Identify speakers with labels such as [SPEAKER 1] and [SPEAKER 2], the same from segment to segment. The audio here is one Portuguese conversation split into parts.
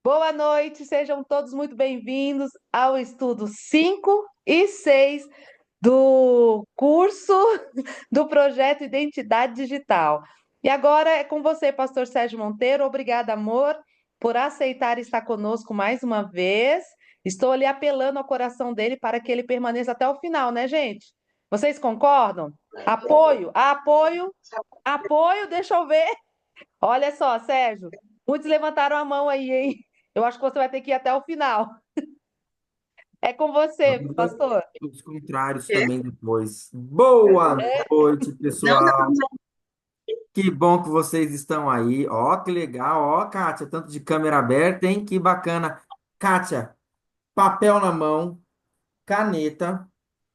[SPEAKER 1] Boa noite, sejam todos muito bem-vindos ao estudo 5 e 6 do curso do projeto Identidade Digital. E agora é com você, Pastor Sérgio Monteiro. Obrigada, amor, por aceitar estar conosco mais uma vez. Estou ali apelando ao coração dele para que ele permaneça até o final, né, gente? Vocês concordam? Apoio, apoio, apoio, deixa eu ver. Olha só, Sérgio, muitos levantaram a mão aí, hein? Eu acho que você vai ter que ir até o final. É com você,
[SPEAKER 2] Vamos ver
[SPEAKER 1] pastor.
[SPEAKER 2] os contrários também depois. Boa noite,
[SPEAKER 1] Não,
[SPEAKER 2] pessoal. Que bom que vocês estão aí. Ó, que legal. Ó, Kátia, tanto de câmera aberta, hein? Que bacana. Kátia, papel na mão, caneta,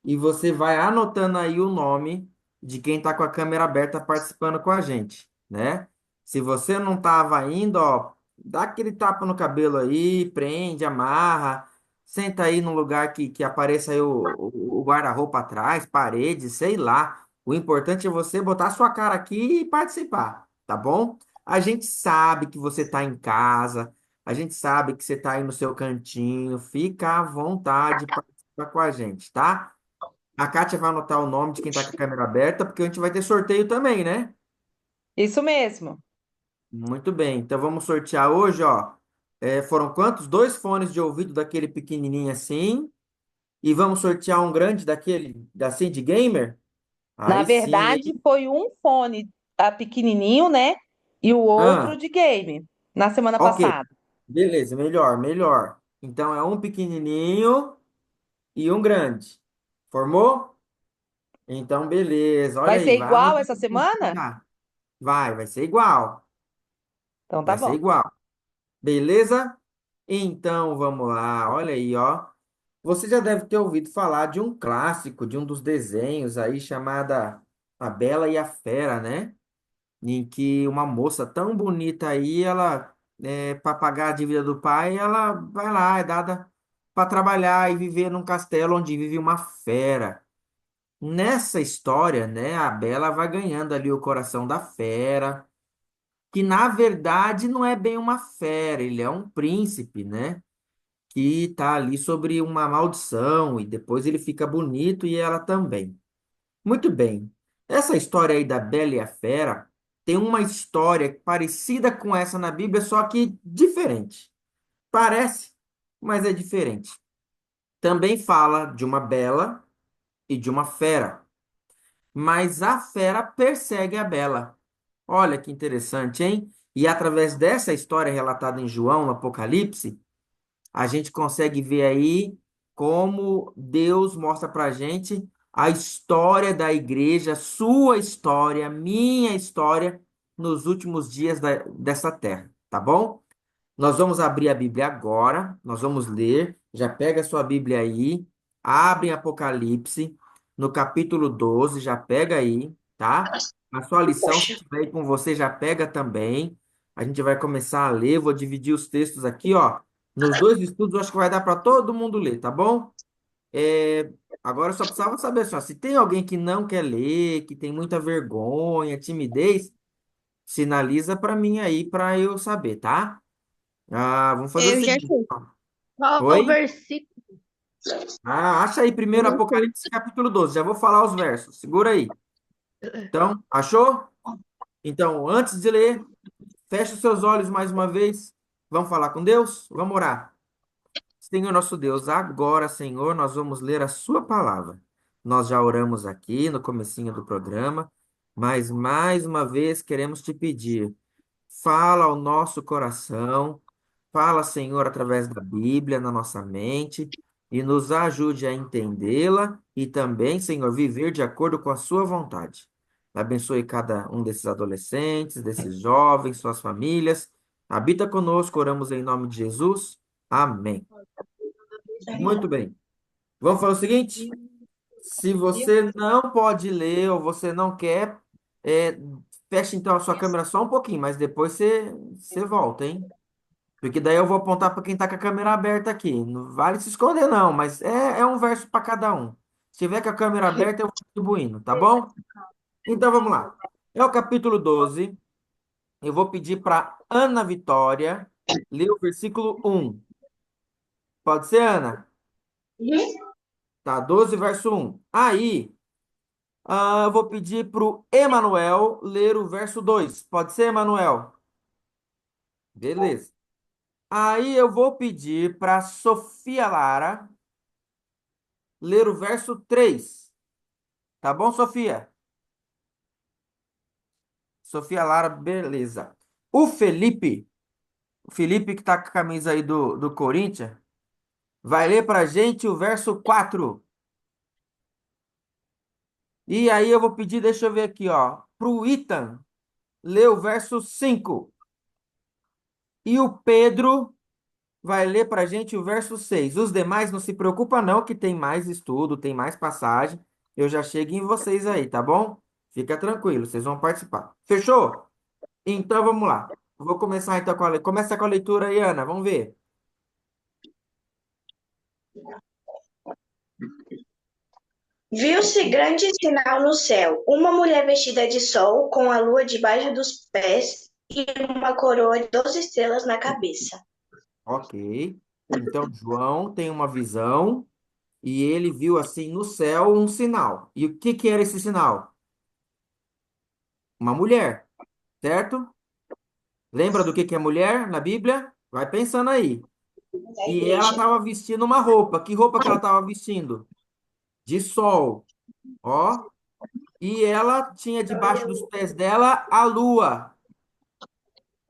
[SPEAKER 2] e você vai anotando aí o nome de quem está com a câmera aberta participando com a gente, né? Se você não estava indo, ó, dá aquele tapa no cabelo aí, prende, amarra, senta aí num lugar que apareça aí o guarda-roupa atrás, parede, sei lá. O importante é você botar a sua cara aqui e participar, tá bom? A gente sabe que você está em casa, a gente sabe que você está aí no seu cantinho, fica à vontade com a gente, tá? A Kátia vai anotar o nome de quem tá com a câmera aberta, porque a gente vai ter sorteio também, né?
[SPEAKER 1] isso mesmo.
[SPEAKER 2] Muito bem. Então vamos sortear hoje, ó. Foram quantos? Dois fones de ouvido daquele pequenininho assim. E vamos sortear um grande daquele, assim, de gamer?
[SPEAKER 1] Na
[SPEAKER 2] Aí sim,
[SPEAKER 1] verdade,
[SPEAKER 2] hein?
[SPEAKER 1] foi um fone pequenininho, né? E o outro
[SPEAKER 2] Ah,
[SPEAKER 1] de game, na semana
[SPEAKER 2] ok.
[SPEAKER 1] passada.
[SPEAKER 2] Beleza, melhor, melhor. Então é um pequenininho e um grande. Formou? Então, beleza. Olha
[SPEAKER 1] Vai
[SPEAKER 2] aí,
[SPEAKER 1] ser
[SPEAKER 2] vai
[SPEAKER 1] igual
[SPEAKER 2] anotar
[SPEAKER 1] essa
[SPEAKER 2] aí
[SPEAKER 1] semana?
[SPEAKER 2] já. Vai ser igual.
[SPEAKER 1] Então tá
[SPEAKER 2] Vai ser
[SPEAKER 1] bom.
[SPEAKER 2] igual. Beleza? Então vamos lá, olha aí, ó. Você já deve ter ouvido falar de um clássico, de um dos desenhos aí chamada A Bela e a Fera, né? Em que uma moça tão bonita aí, ela, para pagar a dívida do pai, ela vai lá, é dada para trabalhar e viver num castelo onde vive uma fera. Nessa história, né, a Bela vai ganhando ali o coração da fera, que na verdade não é bem uma fera, ele é um príncipe, né? Que está ali sobre uma maldição e depois ele fica bonito e ela também. Muito bem. Essa história aí da Bela e a Fera tem uma história parecida com essa na Bíblia, só que diferente. Parece, mas é diferente. Também fala de uma bela e de uma fera, mas a fera persegue a bela. Olha que interessante, hein? E através dessa história relatada em João, no Apocalipse, a gente consegue ver aí como Deus mostra para a gente a história da igreja, sua história, minha história, nos últimos dias dessa terra, tá bom? Nós vamos abrir a Bíblia agora, nós vamos ler, já pega a sua Bíblia aí, abre em Apocalipse, no capítulo 12, já pega aí, tá? A sua lição, se tiver aí com você, já pega também. A gente vai começar a ler, vou dividir os textos aqui, ó. Nos dois estudos, eu acho que vai dar para todo mundo ler, tá bom? É, Agora eu só precisava saber só, se tem alguém que não quer ler, que tem muita vergonha, timidez, sinaliza para mim aí para eu saber, tá? Vamos fazer o
[SPEAKER 3] Eu já
[SPEAKER 2] seguinte.
[SPEAKER 3] sei. Qual o
[SPEAKER 2] Oi?
[SPEAKER 3] versículo?
[SPEAKER 2] Acha aí
[SPEAKER 3] Eu
[SPEAKER 2] primeiro
[SPEAKER 3] não sei.
[SPEAKER 2] Apocalipse capítulo 12. Já vou falar os versos. Segura aí. Então, achou? Então, antes de ler, feche os seus olhos mais uma vez. Vamos falar com Deus? Vamos orar. Senhor nosso Deus, agora, Senhor, nós vamos ler a sua palavra. Nós já oramos aqui no comecinho do programa, mas mais uma vez queremos te pedir, fala ao nosso coração. Fala, Senhor, através da Bíblia na nossa mente e nos ajude a entendê-la e também, Senhor, viver de acordo com a sua vontade. Abençoe cada um desses adolescentes, desses jovens, suas famílias. Habita conosco, oramos em nome de Jesus. Amém. Muito bem. Vamos fazer o seguinte? Se você não pode ler ou você não quer, é, feche então a sua câmera só um pouquinho, mas depois você volta, hein? Porque daí eu vou apontar para quem está com a câmera aberta aqui. Não vale se esconder, não, mas é um verso para cada um. Se tiver com a câmera aberta, eu vou distribuindo, tá bom? Então vamos lá. É o capítulo 12. Eu vou pedir para Ana Vitória. Lê o versículo 1. Pode ser, Ana?
[SPEAKER 3] Uhum.
[SPEAKER 2] Tá, 12, verso 1. Aí, eu vou pedir para o Emanuel ler o verso 2. Pode ser, Emanuel? Beleza. Aí eu vou pedir para Sofia Lara ler o verso 3. Tá bom, Sofia? Sofia Lara, beleza. O Felipe que tá com a camisa aí do Corinthians, vai ler pra gente o verso 4. E aí eu vou pedir, deixa eu ver aqui, ó, pro Ethan ler o verso 5. E o Pedro vai ler pra gente o verso 6. Os demais não se preocupa não, que tem mais estudo, tem mais passagem. Eu já chego em vocês aí, tá bom? Fica tranquilo, vocês vão participar. Fechou? Então vamos lá. Vou começar então com a leitura. Começa com a leitura aí, Ana. Vamos ver.
[SPEAKER 3] Viu-se grande sinal no céu, uma mulher vestida de sol, com a lua debaixo dos pés e uma coroa de 12 estrelas na cabeça.
[SPEAKER 2] Ok. Então, João tem uma visão e ele viu assim no céu um sinal. E o que que era esse sinal? Uma mulher, certo? Lembra do que é mulher na Bíblia? Vai pensando aí.
[SPEAKER 3] Da
[SPEAKER 2] E ela
[SPEAKER 3] igreja.
[SPEAKER 2] estava vestindo uma roupa. Que roupa que ela estava vestindo? De sol, ó. E ela tinha debaixo dos pés dela a lua.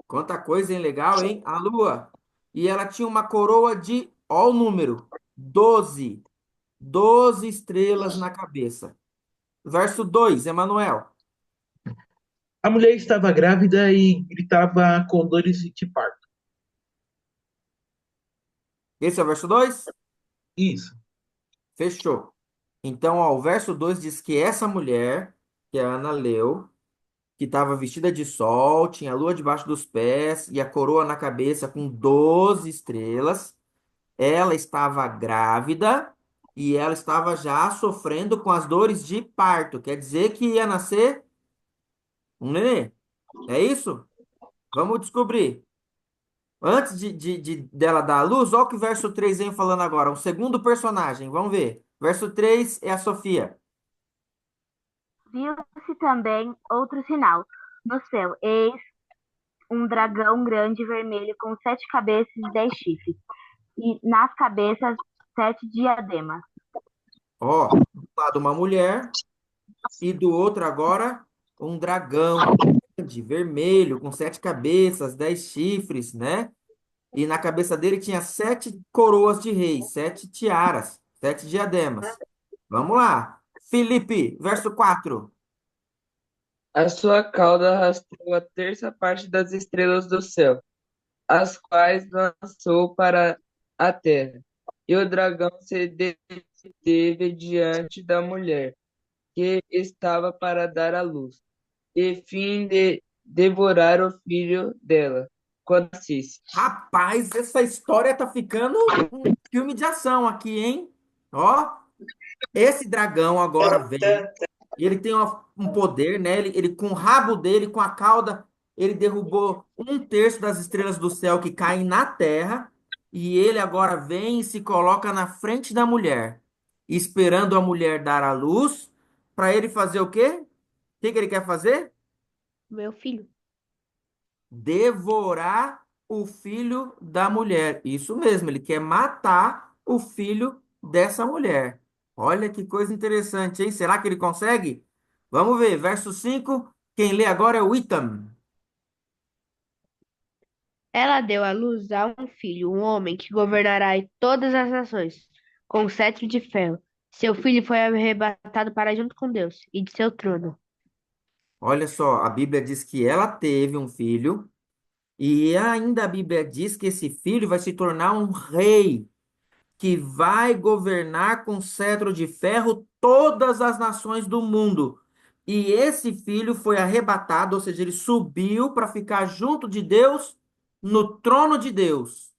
[SPEAKER 2] Quanta coisa, hein? Legal, hein? A lua. E ela tinha uma coroa de, ó o número, 12. 12 estrelas na cabeça. Verso 2, Emanuel.
[SPEAKER 4] A mulher estava grávida e gritava com dores de parto.
[SPEAKER 2] Esse é o verso 2.
[SPEAKER 4] Isso.
[SPEAKER 2] Fechou. Então, ó, o verso 2 diz que essa mulher, que a Ana leu, que estava vestida de sol, tinha a lua debaixo dos pés e a coroa na cabeça com 12 estrelas, ela estava grávida e ela estava já sofrendo com as dores de parto. Quer dizer que ia nascer um nenê. É isso? Vamos descobrir. Antes dela dar a luz, olha o que o verso 3 vem falando agora. Um segundo personagem. Vamos ver. Verso 3 é a Sofia.
[SPEAKER 5] Viu-se também outro sinal no céu, eis um dragão grande vermelho com 7 cabeças e 10 chifres, e nas cabeças 7 diademas.
[SPEAKER 2] Ó, do lado uma mulher e do outro agora um dragão grande, vermelho, com 7 cabeças, 10 chifres, né? E na cabeça dele tinha 7 coroas de rei, 7 tiaras, 7 diademas. Vamos lá. Filipe, verso 4.
[SPEAKER 6] A sua cauda arrastou a terça parte das estrelas do céu, as quais lançou para a terra. E o dragão se deteve diante da mulher, que estava para dar à luz, e fim de devorar o filho dela, quando nascesse.
[SPEAKER 2] Rapaz, essa história tá ficando um filme de ação aqui, hein? Ó, esse dragão agora vem. E ele tem um poder, né? Ele com o rabo dele, com a cauda, ele derrubou 1/3 das estrelas do céu que caem na terra. E ele agora vem e se coloca na frente da mulher, esperando a mulher dar a luz, para ele fazer o quê? O que que ele quer fazer?
[SPEAKER 5] Meu filho.
[SPEAKER 2] Devorar o filho da mulher. Isso mesmo, ele quer matar o filho dessa mulher. Olha que coisa interessante, hein? Será que ele consegue? Vamos ver, verso 5. Quem lê agora é o Itam.
[SPEAKER 7] Ela deu à luz a um filho, um homem que governará todas as nações, com o cetro de ferro. Seu filho foi arrebatado para junto com Deus e de seu trono.
[SPEAKER 2] Olha só, a Bíblia diz que ela teve um filho, e ainda a Bíblia diz que esse filho vai se tornar um rei, que vai governar com cetro de ferro todas as nações do mundo. E esse filho foi arrebatado, ou seja, ele subiu para ficar junto de Deus, no trono de Deus.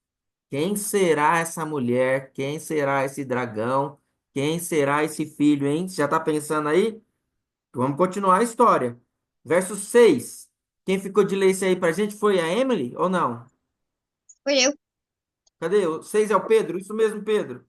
[SPEAKER 2] Quem será essa mulher? Quem será esse dragão? Quem será esse filho, hein? Você já está pensando aí? Vamos continuar a história. Verso 6. Quem ficou de ler isso aí para a gente foi a Emily ou não?
[SPEAKER 8] Foi eu.
[SPEAKER 2] Cadê? O 6 é o Pedro? Isso mesmo, Pedro.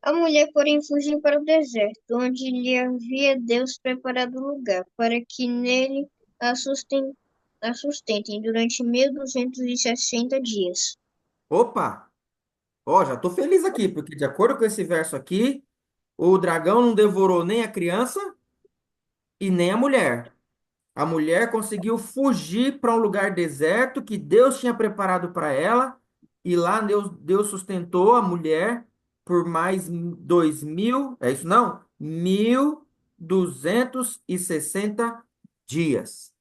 [SPEAKER 8] A mulher, porém, fugiu para o deserto, onde lhe havia Deus preparado lugar, para que nele a sustentem durante 1260 dias.
[SPEAKER 2] Opa! Ó, já tô feliz aqui, porque de acordo com esse verso aqui, o dragão não devorou nem a criança e nem a mulher. A mulher conseguiu fugir para um lugar deserto que Deus tinha preparado para ela, e lá Deus sustentou a mulher por mais 2.000, é isso não? 1.260 dias.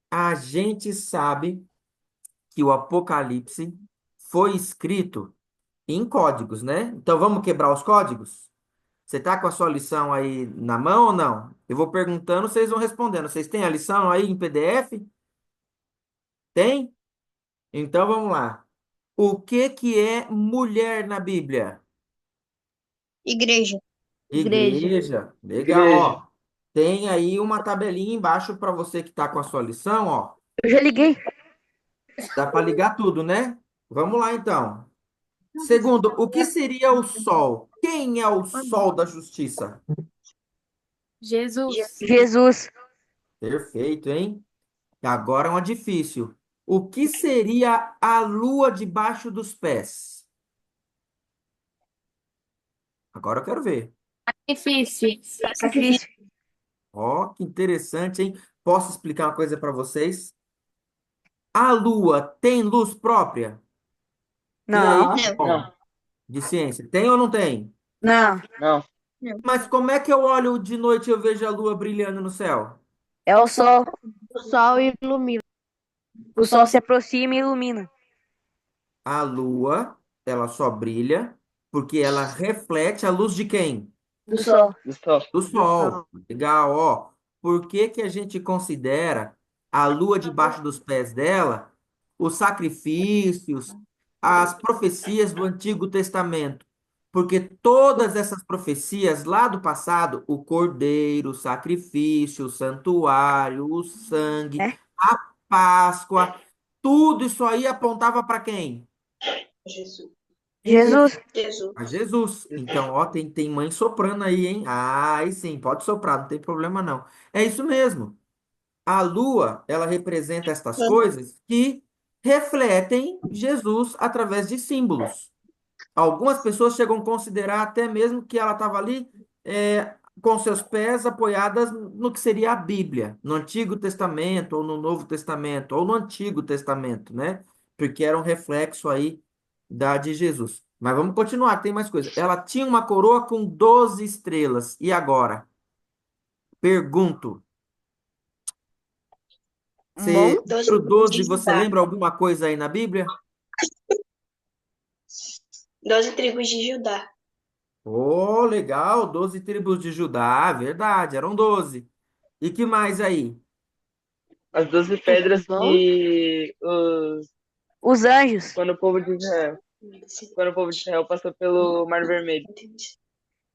[SPEAKER 2] A gente sabe que o Apocalipse foi escrito em códigos, né? Então vamos quebrar os códigos? Você tá com a sua lição aí na mão ou não? Eu vou perguntando, vocês vão respondendo. Vocês têm a lição aí em PDF? Tem? Então vamos lá. O que que é mulher na Bíblia?
[SPEAKER 8] Igreja.
[SPEAKER 7] Igreja.
[SPEAKER 2] Igreja. Legal,
[SPEAKER 6] Igreja.
[SPEAKER 2] ó. Tem aí uma tabelinha embaixo para você que está com a sua lição, ó.
[SPEAKER 7] Eu já liguei.
[SPEAKER 2] Dá para ligar tudo, né? Vamos lá então. Segundo, o que seria o sol? Quem é o sol da justiça?
[SPEAKER 3] Jesus.
[SPEAKER 7] Jesus.
[SPEAKER 2] Perfeito, hein? Agora uma difícil. O que seria a lua debaixo dos pés? Agora eu quero ver.
[SPEAKER 3] Difícil.
[SPEAKER 7] Sacrifício.
[SPEAKER 2] Ó, que interessante, hein? Posso explicar uma coisa para vocês? A lua tem luz própria? E aí,
[SPEAKER 7] Não.
[SPEAKER 8] Não.
[SPEAKER 2] bom, de ciência, tem ou não tem?
[SPEAKER 7] Não.
[SPEAKER 6] Não.
[SPEAKER 8] Não.
[SPEAKER 2] Mas como é que eu olho de noite e eu vejo a lua brilhando no céu?
[SPEAKER 7] É o sol. O sol ilumina. O sol se aproxima e ilumina.
[SPEAKER 2] A lua, ela só brilha porque ela reflete a luz de quem?
[SPEAKER 7] Do sol.
[SPEAKER 6] Do sol.
[SPEAKER 2] Do sol. Legal, ó. Por que que a gente considera a lua debaixo dos pés dela os sacrifícios, as profecias do Antigo Testamento? Porque todas essas profecias lá do passado, o cordeiro, o sacrifício, o santuário, o sangue,
[SPEAKER 7] É?
[SPEAKER 2] a Páscoa, tudo isso aí apontava para quem?
[SPEAKER 3] Jesus.
[SPEAKER 7] Jesus.
[SPEAKER 3] Jesus.
[SPEAKER 2] A Jesus. Então, ó, tem mãe soprando aí, hein? Ah, aí sim, pode soprar, não tem problema não. É isso mesmo. A lua, ela representa estas coisas que refletem Jesus através de símbolos. Algumas pessoas chegam a considerar até mesmo que ela estava ali com seus pés apoiadas no que seria a Bíblia, no Antigo Testamento, ou no Novo Testamento, ou no Antigo Testamento, né? Porque era um reflexo aí da de Jesus. Mas vamos continuar, tem mais coisa. Ela tinha uma coroa com 12 estrelas. E agora? Pergunto.
[SPEAKER 7] Um bom.
[SPEAKER 2] Você,
[SPEAKER 3] Doze
[SPEAKER 2] número
[SPEAKER 3] tribos
[SPEAKER 2] 12,
[SPEAKER 3] de
[SPEAKER 2] você
[SPEAKER 3] Judá.
[SPEAKER 2] lembra alguma coisa aí na Bíblia?
[SPEAKER 3] 12 tribos de Judá.
[SPEAKER 2] Oh, legal, 12 tribos de Judá, verdade, eram 12. E que mais aí?
[SPEAKER 6] As 12 pedras
[SPEAKER 7] Bom. Os anjos.
[SPEAKER 6] quando o povo de Israel passou pelo Mar Vermelho.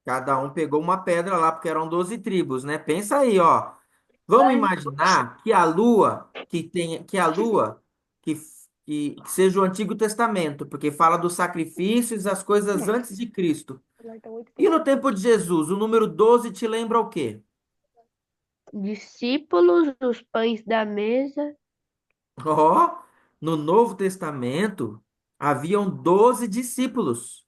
[SPEAKER 2] Cada um pegou uma pedra lá, porque eram 12 tribos, né? Pensa aí, ó. Vamos imaginar que a lua, que a lua, que seja o Antigo Testamento, porque fala dos sacrifícios, das coisas antes de Cristo. E no tempo de Jesus, o número 12 te lembra o quê?
[SPEAKER 7] Discípulos, os pães da mesa.
[SPEAKER 2] Ó, no Novo Testamento, haviam 12 discípulos,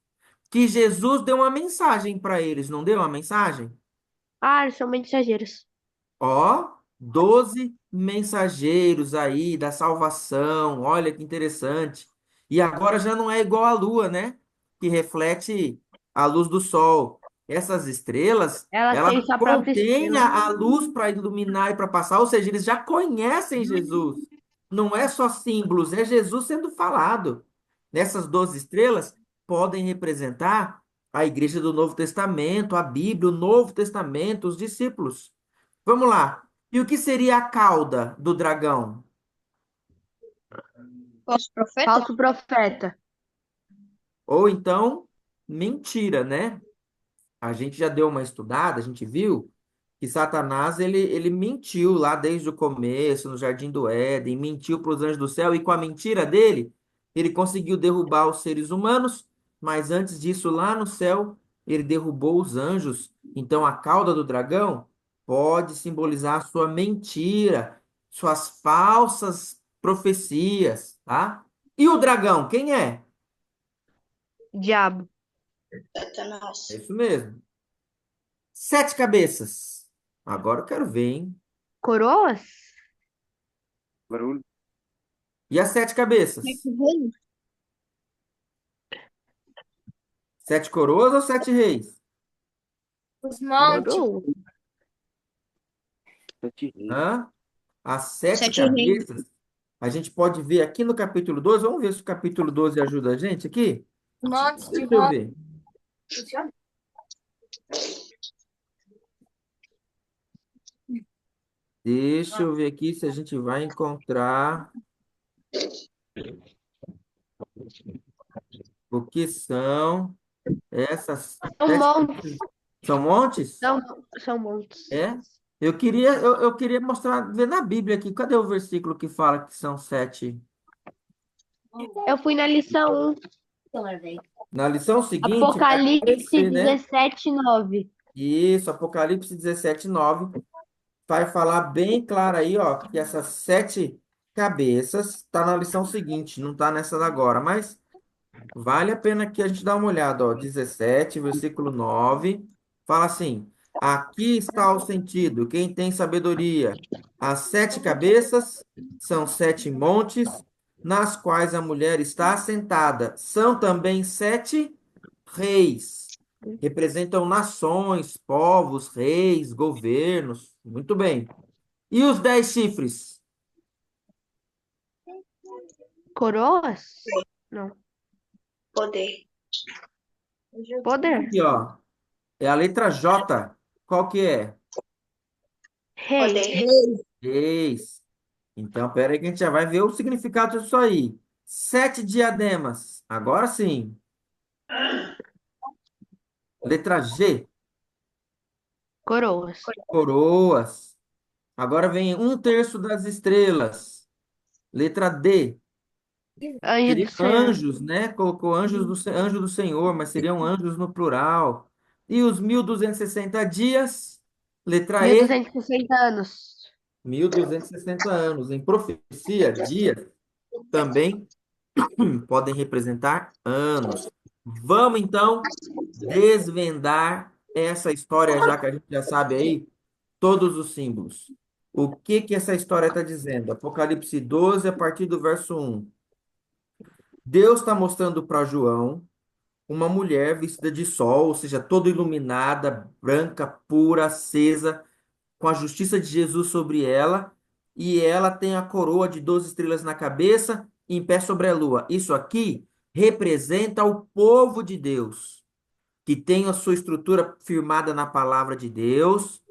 [SPEAKER 2] que Jesus deu uma mensagem para eles, não deu uma mensagem?
[SPEAKER 7] Ah, eles são mensageiros.
[SPEAKER 2] Ó, 12 mensageiros aí da salvação, olha que interessante. E agora já não é igual à lua, né? Que reflete a luz do sol. Essas estrelas,
[SPEAKER 7] Ela
[SPEAKER 2] elas
[SPEAKER 7] tem sua própria
[SPEAKER 2] contêm
[SPEAKER 7] estrela.
[SPEAKER 2] a luz para iluminar e para passar, ou seja, eles já conhecem Jesus. Não é só símbolos, é Jesus sendo falado. Essas 12 estrelas podem representar a igreja do Novo Testamento, a Bíblia, o Novo Testamento, os discípulos. Vamos lá. E o que seria a cauda do dragão?
[SPEAKER 8] Falso profeta?
[SPEAKER 7] Falso profeta.
[SPEAKER 2] Ou então, mentira, né? A gente já deu uma estudada, a gente viu que Satanás ele mentiu lá desde o começo, no Jardim do Éden, mentiu para os anjos do céu, e com a mentira dele, ele conseguiu derrubar os seres humanos, mas antes disso, lá no céu, ele derrubou os anjos. Então, a cauda do dragão pode simbolizar a sua mentira, suas falsas profecias, tá? E o dragão, quem é?
[SPEAKER 7] Diabo.
[SPEAKER 2] É
[SPEAKER 3] Satanás.
[SPEAKER 2] isso mesmo. 7 cabeças. Agora eu quero ver, hein?
[SPEAKER 7] Coroas?
[SPEAKER 9] Barulho.
[SPEAKER 2] E as 7 cabeças? 7 coroas ou 7 reis?
[SPEAKER 8] Os montes.
[SPEAKER 7] Coroa.
[SPEAKER 9] 7 reis.
[SPEAKER 2] Hã? As sete
[SPEAKER 8] 7 reis.
[SPEAKER 2] cabeças, a gente pode ver aqui no capítulo 12. Vamos ver se o capítulo 12 ajuda a gente aqui?
[SPEAKER 8] Montes de
[SPEAKER 2] Deixa eu ver. Deixa eu ver aqui se a gente vai encontrar o que são essas
[SPEAKER 7] São
[SPEAKER 2] 7 cabeças.
[SPEAKER 7] montes.
[SPEAKER 2] São montes?
[SPEAKER 7] São montes.
[SPEAKER 2] É? Eu queria mostrar, ver na Bíblia aqui. Cadê o versículo que fala que são 7?
[SPEAKER 7] Eu fui na lição 1.
[SPEAKER 2] Na lição seguinte, vai
[SPEAKER 7] Apocalipse
[SPEAKER 2] aparecer, né?
[SPEAKER 7] 17:9.
[SPEAKER 2] Isso, Apocalipse 17:9 vai falar bem claro aí, ó, que essas 7 cabeças tá na lição seguinte, não tá nessa agora, mas vale a pena que a gente dá uma olhada, ó, 17, versículo 9, fala assim: aqui está o sentido, quem tem sabedoria. As 7 cabeças são 7 montes, nas quais a mulher está assentada. São também 7 reis. Representam nações, povos, reis, governos. Muito bem. E os 10 chifres?
[SPEAKER 7] Coroas? Não.
[SPEAKER 3] Poder.
[SPEAKER 7] Poder.
[SPEAKER 2] Aqui, ó. É a letra J. Qual que é?
[SPEAKER 7] Rei.
[SPEAKER 3] Poder.
[SPEAKER 2] Reis. Então, pera aí que a gente já vai ver o significado disso aí. 7 diademas. Agora sim. Letra G.
[SPEAKER 7] Coroas.
[SPEAKER 2] Coroas. Agora vem 1/3 das estrelas. Letra D.
[SPEAKER 7] Anjo do
[SPEAKER 2] Seriam
[SPEAKER 7] Senhor.
[SPEAKER 2] anjos, né? Colocou anjo do Senhor, mas seriam anjos no plural. E os 1260 dias, letra E,
[SPEAKER 7] 1260 anos.
[SPEAKER 2] 1260 anos. Em profecia, dias também podem representar anos. Vamos então desvendar essa história, já que a gente já sabe aí todos os símbolos. O que que essa história está dizendo? Apocalipse 12, a partir do verso 1. Deus está mostrando para João uma mulher vestida de sol, ou seja, toda iluminada, branca, pura, acesa, com a justiça de Jesus sobre ela, e ela tem a coroa de 12 estrelas na cabeça, em pé sobre a lua. Isso aqui representa o povo de Deus, que tem a sua estrutura firmada na palavra de Deus,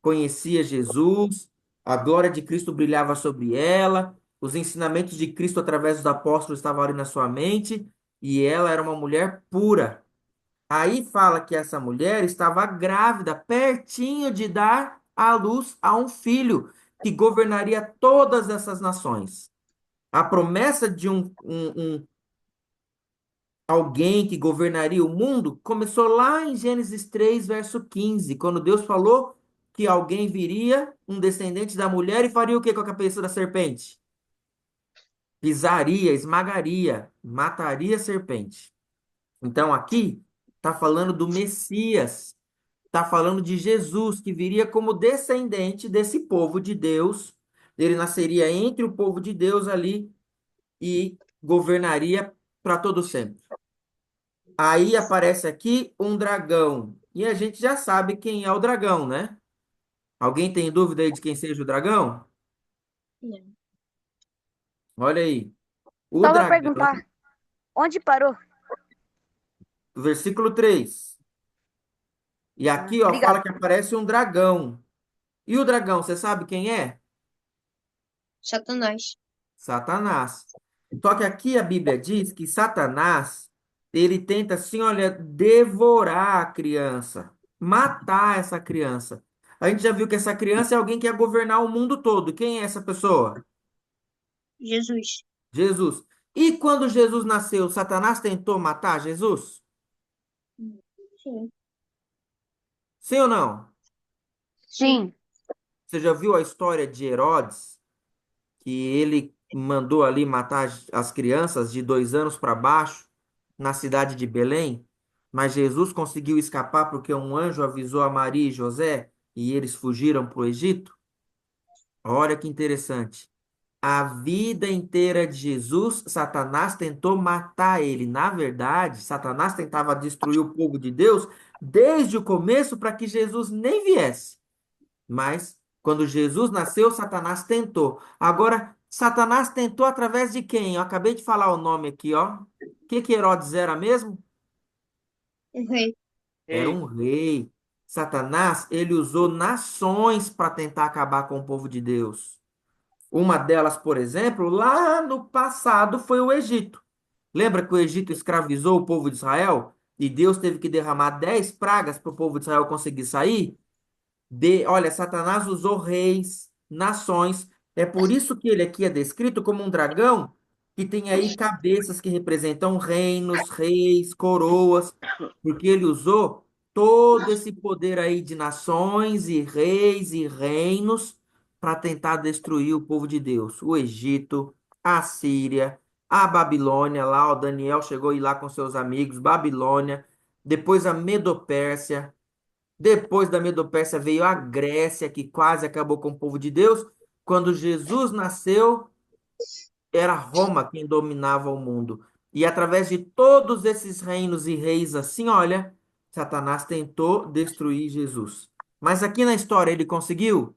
[SPEAKER 2] conhecia Jesus, a glória de Cristo brilhava sobre ela, os ensinamentos de Cristo através dos apóstolos estavam ali na sua mente, e ela era uma mulher pura. Aí fala que essa mulher estava grávida, pertinho de dar à luz a um filho que governaria todas essas nações. A promessa de alguém que governaria o mundo começou lá em Gênesis 3, verso 15, quando Deus falou que alguém viria, um descendente da mulher, e faria o que com a cabeça da serpente? Pisaria, esmagaria, mataria a serpente. Então aqui está falando do Messias, está falando de Jesus, que viria como descendente desse povo de Deus. Ele nasceria entre o povo de Deus ali e governaria para todo sempre. Aí aparece aqui um dragão. E a gente já sabe quem é o dragão, né? Alguém tem dúvida aí de quem seja o dragão?
[SPEAKER 8] Não.
[SPEAKER 2] Olha aí. O
[SPEAKER 10] Só vou
[SPEAKER 2] dragão,
[SPEAKER 10] perguntar, onde parou?
[SPEAKER 2] versículo 3. E aqui, ó,
[SPEAKER 10] Obrigado.
[SPEAKER 2] fala que aparece um dragão. E o dragão, você sabe quem é?
[SPEAKER 8] Satanás.
[SPEAKER 2] Satanás. Só que aqui a Bíblia diz que Satanás, ele tenta assim, olha, devorar a criança, matar essa criança. A gente já viu que essa criança é alguém que ia governar o mundo todo. Quem é essa pessoa?
[SPEAKER 8] Jesus.
[SPEAKER 2] Jesus. E quando Jesus nasceu, Satanás tentou matar Jesus?
[SPEAKER 8] Sim.
[SPEAKER 2] Sim ou não?
[SPEAKER 7] Sim.
[SPEAKER 2] Você já viu a história de Herodes, que ele mandou ali matar as crianças de 2 anos para baixo na cidade de Belém? Mas Jesus conseguiu escapar porque um anjo avisou a Maria e José e eles fugiram para o Egito? Olha que interessante. A vida inteira de Jesus, Satanás tentou matar ele. Na verdade, Satanás tentava destruir o povo de Deus desde o começo para que Jesus nem viesse. Mas, quando Jesus nasceu, Satanás tentou. Agora, Satanás tentou através de quem? Eu acabei de falar o nome aqui, ó. O que Herodes era mesmo?
[SPEAKER 8] O rei.
[SPEAKER 2] Era
[SPEAKER 6] Ei,
[SPEAKER 2] um rei. Satanás, ele usou nações para tentar acabar com o povo de Deus. Uma delas, por exemplo, lá no passado foi o Egito. Lembra que o Egito escravizou o povo de Israel? E Deus teve que derramar 10 pragas para o povo de Israel conseguir sair? Olha, Satanás usou reis, nações. É por isso que ele aqui é descrito como um dragão que tem aí cabeças que representam reinos, reis, coroas, porque ele usou todo esse poder aí de nações e reis e reinos para tentar destruir o povo de Deus. O Egito, a Síria, a Babilônia, lá o Daniel chegou a ir lá com seus amigos, Babilônia, depois a Medopérsia. Depois da Medopérsia veio a Grécia, que quase acabou com o povo de Deus. Quando Jesus nasceu, era Roma quem dominava o mundo. E através de todos esses reinos e reis assim, olha, Satanás tentou destruir Jesus. Mas aqui na história ele conseguiu?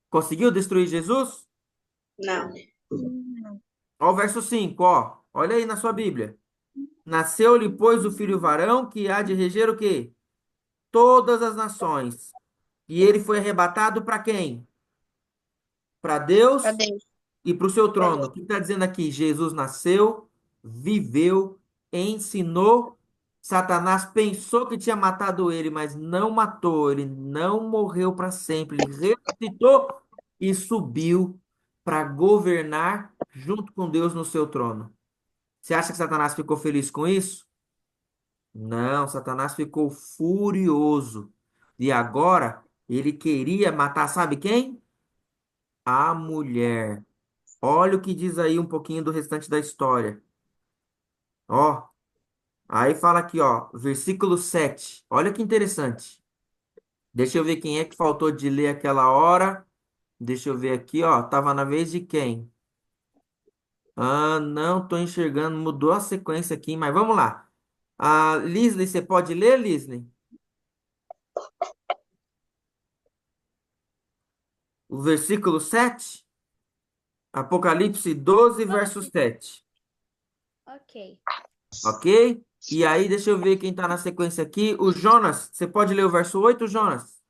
[SPEAKER 2] Conseguiu destruir Jesus?
[SPEAKER 3] Não.
[SPEAKER 2] Ó o verso 5, ó. Olha aí na sua Bíblia. Nasceu-lhe, pois, o filho varão que há de reger o quê? Todas as nações. E ele foi arrebatado para quem? Para
[SPEAKER 8] Pra
[SPEAKER 2] Deus
[SPEAKER 8] Deus.
[SPEAKER 2] e para o seu trono. O que está dizendo aqui? Jesus nasceu, viveu, ensinou. Satanás pensou que tinha matado ele, mas não matou. Ele não morreu para sempre. Ele ressuscitou e subiu para governar junto com Deus no seu trono. Você acha que Satanás ficou feliz com isso? Não, Satanás ficou furioso. E agora ele queria matar, sabe quem? A mulher. Olha o que diz aí um pouquinho do restante da história. Ó, aí fala aqui, ó, versículo 7. Olha que interessante. Deixa eu ver quem é que faltou de ler aquela hora. Deixa eu ver aqui, ó, tava na vez de quem? Ah, não tô enxergando, mudou a sequência aqui, mas vamos lá. Ah, Lisley, você pode ler, Lisley? O versículo 7? Apocalipse 12, verso 7.
[SPEAKER 11] Ok.
[SPEAKER 2] Ok? E aí, deixa eu ver quem tá na sequência aqui. O Jonas, você pode ler o verso 8, Jonas?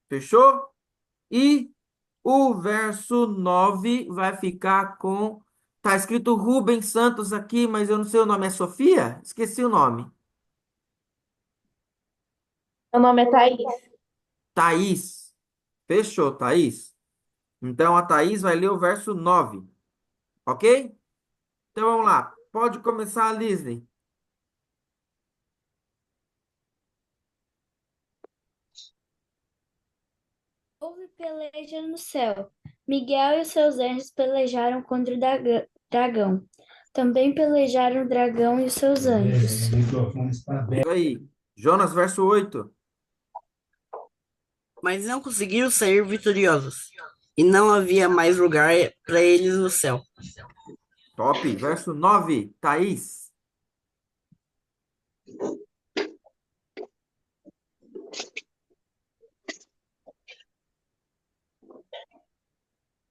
[SPEAKER 2] Fechou? E o verso 9 vai ficar com. Tá escrito Rubens Santos aqui, mas eu não sei o nome. É Sofia? Esqueci o nome.
[SPEAKER 1] Meu nome é Thaís.
[SPEAKER 2] Thaís. Fechou, Thaís. Então a Thaís vai ler o verso 9. Ok? Então vamos lá. Pode começar, Lisney.
[SPEAKER 11] Houve peleja no céu. Miguel e os seus anjos pelejaram contra o dragão. Também pelejaram o dragão e os seus anjos.
[SPEAKER 2] Isso aí. Jonas, verso 8.
[SPEAKER 12] Mas não conseguiram sair vitoriosos, e não havia mais lugar para eles no céu.
[SPEAKER 2] Top. Verso 9. Thaís.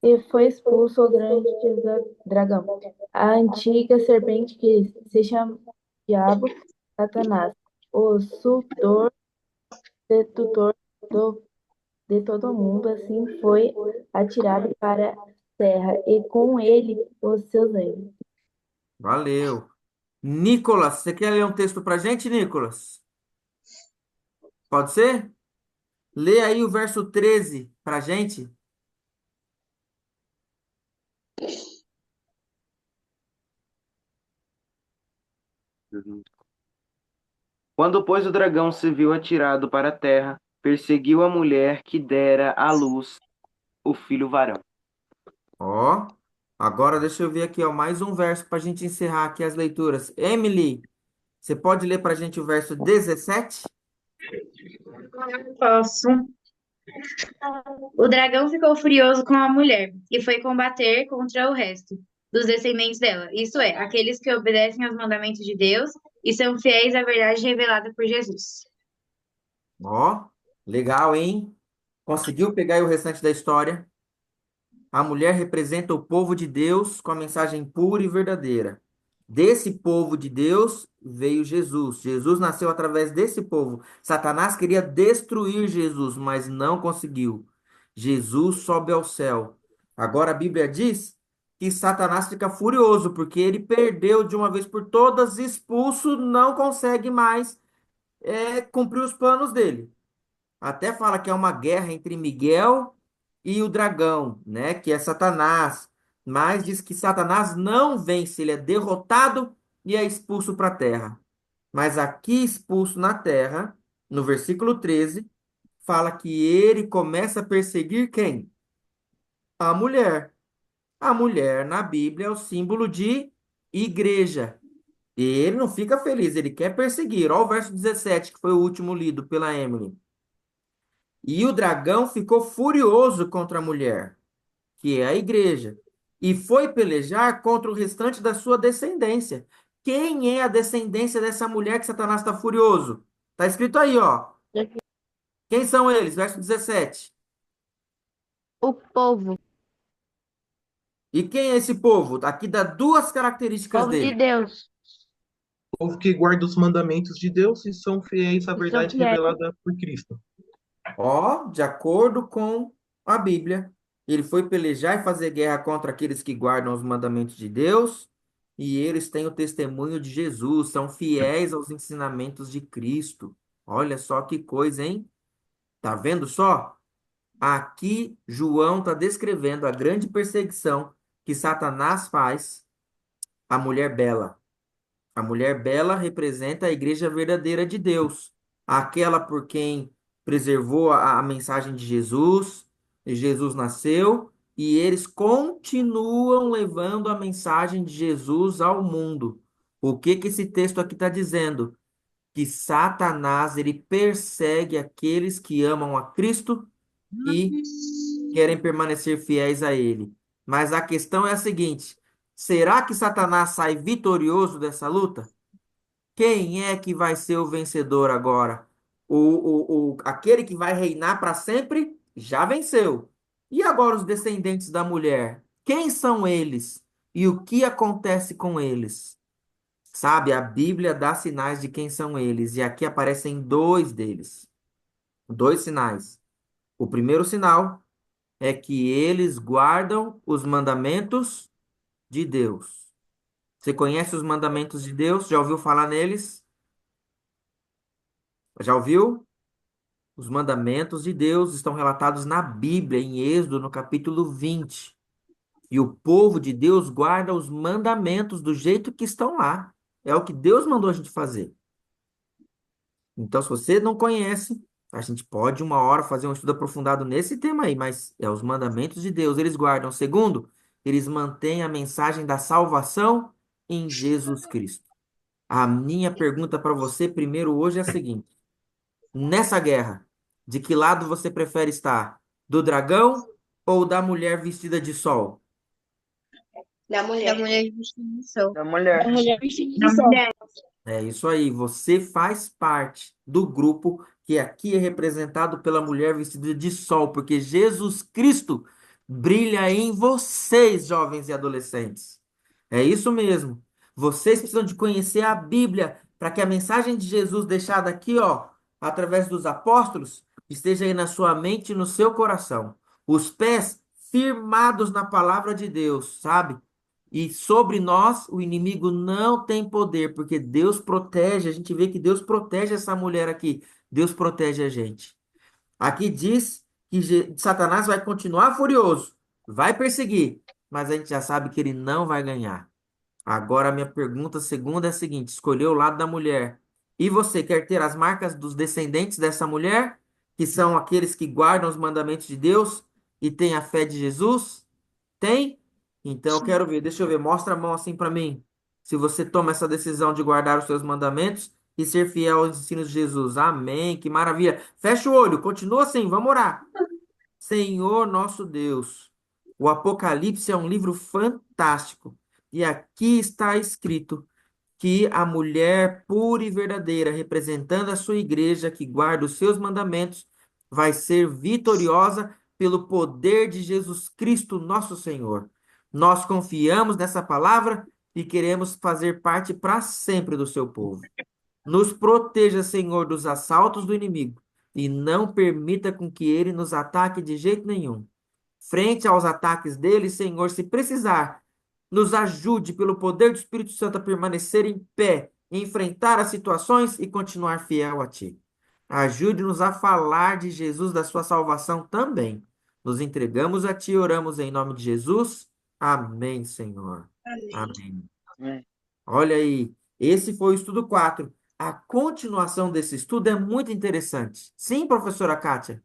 [SPEAKER 13] E foi expulso o grande dragão, a antiga serpente que se chama Diabo, Satanás, o sedutor de todo mundo, assim foi atirado para a terra, e com ele os seus anjos.
[SPEAKER 2] Valeu. Nicolas, você quer ler um texto pra gente, Nicolas? Pode ser? Lê aí o verso 13 para a gente.
[SPEAKER 9] Quando, pois, o dragão se viu atirado para a terra, perseguiu a mulher que dera à luz o filho varão.
[SPEAKER 2] Ó, agora deixa eu ver aqui, ó, mais um verso para a gente encerrar aqui as leituras. Emily, você pode ler para a gente o verso 17?
[SPEAKER 14] Posso. O dragão ficou furioso com a mulher e foi combater contra o resto dos descendentes dela, isto é, aqueles que obedecem aos mandamentos de Deus e são fiéis à verdade revelada por Jesus.
[SPEAKER 2] Ó, legal, hein? Conseguiu pegar aí o restante da história? A mulher representa o povo de Deus com a mensagem pura e verdadeira. Desse povo de Deus veio Jesus. Jesus nasceu através desse povo. Satanás queria destruir Jesus, mas não conseguiu. Jesus sobe ao céu. Agora a Bíblia diz que Satanás fica furioso porque ele perdeu de uma vez por todas, expulso, não consegue mais cumprir os planos dele. Até fala que é uma guerra entre Miguel e o dragão, né? Que é Satanás. Mas diz que Satanás não vence, ele é derrotado e é expulso para a terra. Mas aqui expulso na terra, no versículo 13, fala que ele começa a perseguir quem? A mulher. A mulher na Bíblia é o símbolo de igreja. E ele não fica feliz, ele quer perseguir. Olha o verso 17, que foi o último lido pela Emily. E o dragão ficou furioso contra a mulher, que é a igreja, e foi pelejar contra o restante da sua descendência. Quem é a descendência dessa mulher que Satanás está furioso? Está escrito aí, ó. Quem são eles? Verso 17.
[SPEAKER 7] O povo,
[SPEAKER 2] E quem é esse povo? Aqui dá duas características
[SPEAKER 7] povo de
[SPEAKER 2] dele.
[SPEAKER 7] Deus,
[SPEAKER 4] O povo que guarda os mandamentos de Deus e são fiéis à
[SPEAKER 7] e são
[SPEAKER 4] verdade
[SPEAKER 7] fiéis.
[SPEAKER 4] revelada por Cristo.
[SPEAKER 2] Ó, de acordo com a Bíblia, ele foi pelejar e fazer guerra contra aqueles que guardam os mandamentos de Deus, e eles têm o testemunho de Jesus, são fiéis aos ensinamentos de Cristo. Olha só que coisa, hein? Tá vendo só? Aqui João está descrevendo a grande perseguição que Satanás faz à mulher bela. A mulher bela representa a igreja verdadeira de Deus, aquela por quem preservou a mensagem de Jesus, e Jesus nasceu, e eles continuam levando a mensagem de Jesus ao mundo. O que que esse texto aqui está dizendo? Que Satanás ele persegue aqueles que amam a Cristo e querem permanecer fiéis a ele. Mas a questão é a seguinte: será que Satanás sai vitorioso dessa luta? Quem é que vai ser o vencedor agora? Aquele que vai reinar para sempre já venceu. E agora os descendentes da mulher? Quem são eles? E o que acontece com eles? Sabe, a Bíblia dá sinais de quem são eles. E aqui aparecem dois deles. Dois sinais. O primeiro sinal é que eles guardam os mandamentos de Deus. Você conhece os mandamentos de Deus? Já ouviu falar neles? Já ouviu? Os mandamentos de Deus estão relatados na Bíblia, em Êxodo, no capítulo 20. E o povo de Deus guarda os mandamentos do jeito que estão lá. É o que Deus mandou a gente fazer. Então, se você não conhece, a gente pode uma hora fazer um estudo aprofundado nesse tema aí, mas é os mandamentos de Deus, eles guardam. Segundo, eles mantêm a mensagem da salvação em Jesus Cristo. A minha pergunta para você primeiro hoje é a seguinte: nessa guerra, de que lado você prefere estar? Do dragão ou da mulher vestida de sol?
[SPEAKER 3] Da
[SPEAKER 8] Da
[SPEAKER 3] mulher.
[SPEAKER 8] mulher vestida de sol.
[SPEAKER 6] Da mulher.
[SPEAKER 14] Da mulher vestida
[SPEAKER 3] Da
[SPEAKER 14] de sol.
[SPEAKER 3] mulher.
[SPEAKER 2] É isso aí, você faz parte do grupo que aqui é representado pela mulher vestida de sol, porque Jesus Cristo brilha em vocês, jovens e adolescentes. É isso mesmo. Vocês precisam de conhecer a Bíblia para que a mensagem de Jesus deixada aqui, ó, através dos apóstolos, esteja aí na sua mente e no seu coração. Os pés firmados na palavra de Deus, sabe? E sobre nós o inimigo não tem poder, porque Deus protege. A gente vê que Deus protege essa mulher aqui. Deus protege a gente. Aqui diz que Satanás vai continuar furioso, vai perseguir, mas a gente já sabe que ele não vai ganhar. Agora, a minha pergunta segunda é a seguinte: escolheu o lado da mulher. E você quer ter as marcas dos descendentes dessa mulher, que são aqueles que guardam os mandamentos de Deus e têm a fé de Jesus? Tem? Então eu quero ver. Deixa eu ver. Mostra a mão assim para mim. Se você toma essa decisão de guardar os seus mandamentos e ser fiel aos ensinos de Jesus. Amém. Que maravilha. Fecha o olho. Continua assim. Vamos orar. Senhor nosso Deus, o Apocalipse é um livro fantástico. E aqui está escrito que a mulher pura e verdadeira, representando a sua igreja, que guarda os seus mandamentos, vai ser vitoriosa pelo poder de Jesus Cristo, nosso Senhor. Nós confiamos nessa palavra e queremos fazer parte para sempre do seu povo. Nos proteja, Senhor, dos assaltos do inimigo e não permita com que ele nos ataque de jeito nenhum. Frente aos ataques dele, Senhor, se precisar, nos ajude pelo poder do Espírito Santo a permanecer em pé, enfrentar as situações e continuar fiel a Ti. Ajude-nos a falar de Jesus, da sua salvação também. Nos entregamos a Ti e oramos em nome de Jesus. Amém, Senhor. Amém. Olha aí, esse foi o estudo 4. A continuação desse estudo é muito interessante. Sim, professora Kátia?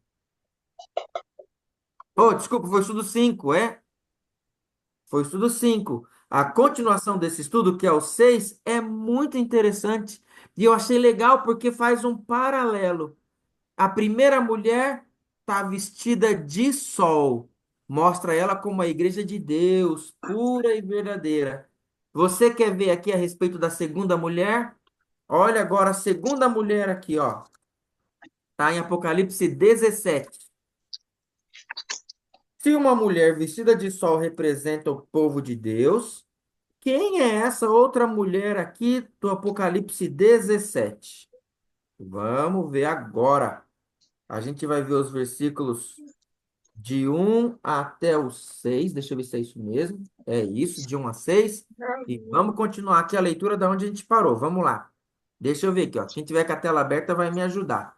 [SPEAKER 2] Oh, desculpa, foi o estudo 5, é? Foi o estudo 5. A continuação desse estudo, que é o 6, é muito interessante. E eu achei legal porque faz um paralelo. A primeira mulher está vestida de sol. Mostra ela como a igreja de Deus, pura e verdadeira. Você quer ver aqui a respeito da segunda mulher? Olha agora a segunda mulher aqui, ó. Está em Apocalipse 17. Se uma mulher vestida de sol representa o povo de Deus, quem é essa outra mulher aqui do Apocalipse 17? Vamos ver agora. A gente vai ver os versículos de 1 até o 6. Deixa eu ver se é isso mesmo. É isso, de 1 a 6. E vamos continuar aqui a leitura da onde a gente parou. Vamos lá. Deixa eu ver aqui, ó. Quem tiver com a tela aberta vai me ajudar.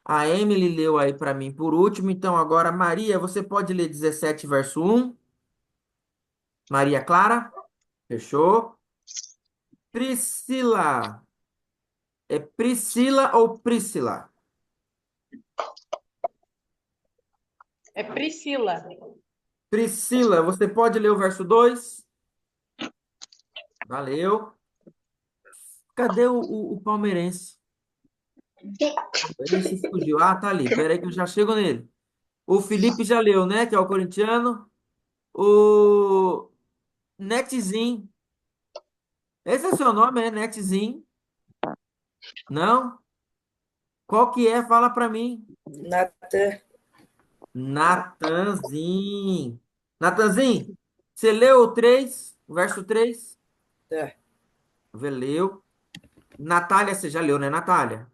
[SPEAKER 2] A Emily leu aí para mim por último, então agora, Maria, você pode ler 17, verso 1? Maria Clara? Fechou? Priscila. É Priscila ou Priscila?
[SPEAKER 15] É Priscila.
[SPEAKER 2] Priscila, você pode ler o verso 2? Valeu. Cadê o palmeirense? Ele se fugiu. Ah, tá ali. Peraí que eu já chego nele. O Felipe já leu, né? Que é o corintiano. O Netzinho. Esse é o seu nome, é Netzinho? Não? Qual que é? Fala pra mim.
[SPEAKER 12] Natan.
[SPEAKER 2] Natanzinho. Natanzinho, você leu o 3, o verso 3?
[SPEAKER 12] Tá.
[SPEAKER 2] Leu. Natália, você já leu, né, Natália?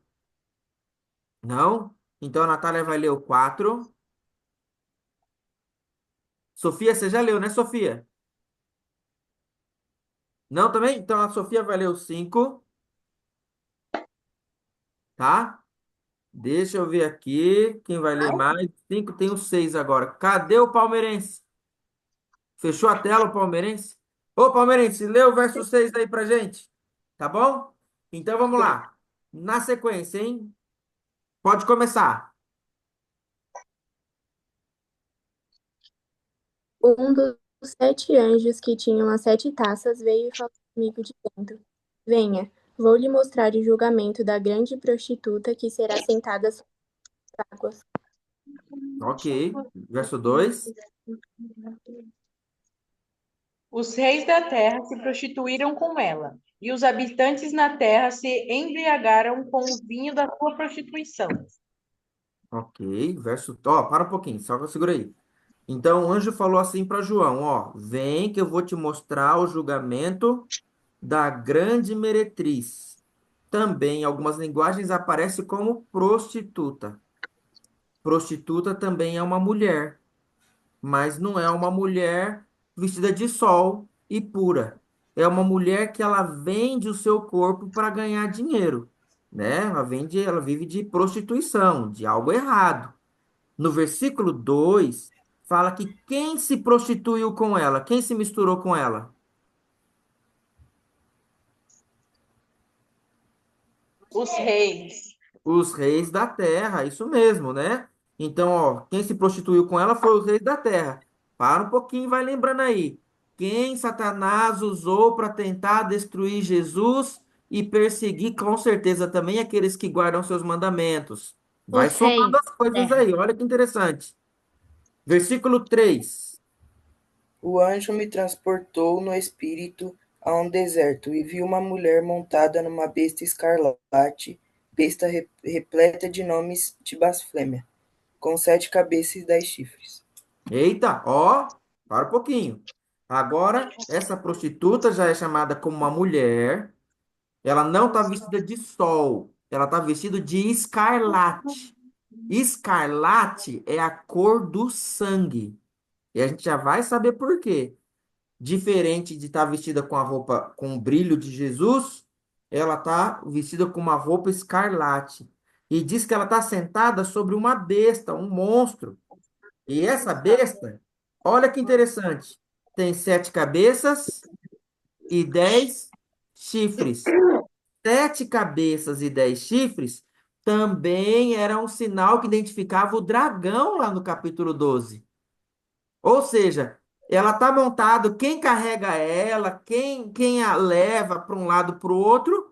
[SPEAKER 2] Não? Então a Natália vai ler o 4. Sofia, você já leu, né, Sofia? Não também? Então a Sofia vai ler o 5. Tá? Deixa eu ver aqui. Quem vai ler mais? 5, tem o 6 agora. Cadê o palmeirense? Fechou a tela o palmeirense? Ô, palmeirense, lê o verso 6 aí pra gente. Tá bom? Então vamos lá. Na sequência, hein? Pode começar.
[SPEAKER 16] Um dos 7 anjos que tinham as 7 taças veio e falou comigo dizendo: Venha, vou lhe mostrar o julgamento da grande prostituta que será sentada sobre as águas.
[SPEAKER 2] Ok. Verso 2.
[SPEAKER 15] Os reis da terra se prostituíram com ela, e os habitantes na terra se embriagaram com o vinho da sua prostituição.
[SPEAKER 2] Ok. Verso. Ó, para um pouquinho, só segura aí. Então o anjo falou assim para João: Ó, vem que eu vou te mostrar o julgamento da grande meretriz. Também, em algumas linguagens, aparece como prostituta. Prostituta também é uma mulher, mas não é uma mulher vestida de sol e pura. É uma mulher que ela vende o seu corpo para ganhar dinheiro. né? Ela vive de prostituição, de algo errado. No versículo 2 fala que quem se prostituiu com ela, quem se misturou com ela?
[SPEAKER 15] Os reis.
[SPEAKER 2] Os reis da terra, isso mesmo, né? Então, ó, quem se prostituiu com ela foi os reis da terra. Para um pouquinho e vai lembrando aí. Quem Satanás usou para tentar destruir Jesus e perseguir, com certeza, também aqueles que guardam seus mandamentos. Vai
[SPEAKER 7] Os
[SPEAKER 2] somando
[SPEAKER 7] reis
[SPEAKER 2] as coisas
[SPEAKER 7] da terra.
[SPEAKER 2] aí, olha que interessante. Versículo 3.
[SPEAKER 17] O anjo me transportou no espírito a um deserto e vi uma mulher montada numa besta escarlate, besta repleta de nomes de blasfêmia, com 7 cabeças e 10 chifres.
[SPEAKER 2] Eita, ó, para um pouquinho. Agora, essa prostituta já é chamada como uma mulher. Ela não está vestida de sol, ela está vestida de escarlate. Escarlate é a cor do sangue. E a gente já vai saber por quê. Diferente de estar vestida com a roupa com o brilho de Jesus, ela está vestida com uma roupa escarlate. E diz que ela está sentada sobre uma besta, um monstro. E essa besta, olha que interessante, tem 7 cabeças e 10 chifres. 7 cabeças e 10 chifres também era um sinal que identificava o dragão lá no capítulo 12. Ou seja, ela está montada, quem carrega ela, quem a leva para um lado para o outro,